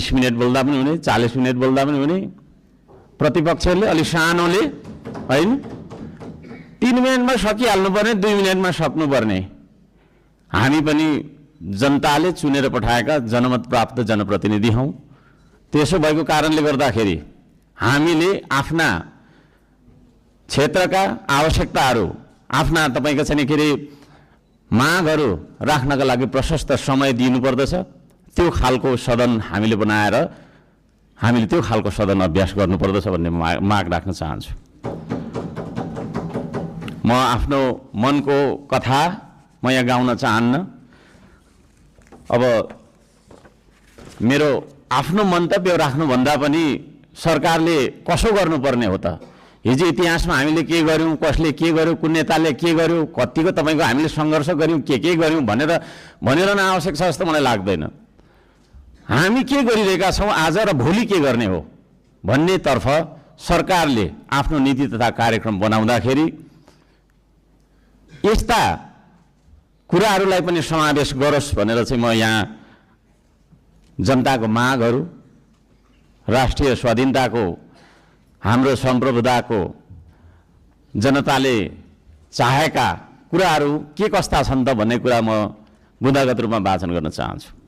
30 minute बोल्दा पनि हुने, 40 मिनट बोल्दा पनि हुने, प्रतिपक्षले अलि सानोले हैन 3 मिनेटमा सकिहाल्नुपर्ने, 2 मिनेटमा सक्नुपर्ने। हामी पनि जनताले चुनेर पठाएका जनमत प्राप्त जनप्रतिनिधि हौं। त्यसो भएको कारणले गर्दाखेरि हामीले आफ्ना क्षेत्रका आवश्यकताहरू, आफ्ना तपाईको चाहिँ के रे मागहरू राख्नका लागि प्रशस्त समय दिनुपर्दछ। त्यो खालको सदन हामीले बनाएर हामीले त्यो खालको सदन अभ्यास गर्नुपर्दछ भन्ने माग राख्न चाहन्छु। म आफ्नो मनको कथा म यहाँ गाउन चाहन्न। अब मेरो आफ्नो मन्तव्य राख्नुभन्दा पनि सरकारले कसो गर्नुपर्ने हो त? हिजो इतिहासमा हामीले के गर्यौं, कसले के गर्यो, कुन नेताले के गर्यो, कतिको तपाईको हामीले संघर्ष गर्यौं, के गर्यौं भनेर नआवश्यक छ जस्तो मलाई लाग्दैन। हामी के गरिरहेका छौं आज र भोलि के गर्ने हो भन्नेतर्फ सरकारले आफ्नो नीति तथा कार्यक्रम बनाउँदाखेरि यस्ता कुराहरूलाई पनि समावेश गरोस् भनेर चाहिँ म यहाँ जनताको मागहरू, राष्ट्रिय स्वाधीनताको, हाम्रो सम्प्रभुताको, जनताले चाहेका कुराहरू के कस्ता छन् त भन्ने कुरा म बुँदागत रूपमा वाचन गर्न चाहन्छु।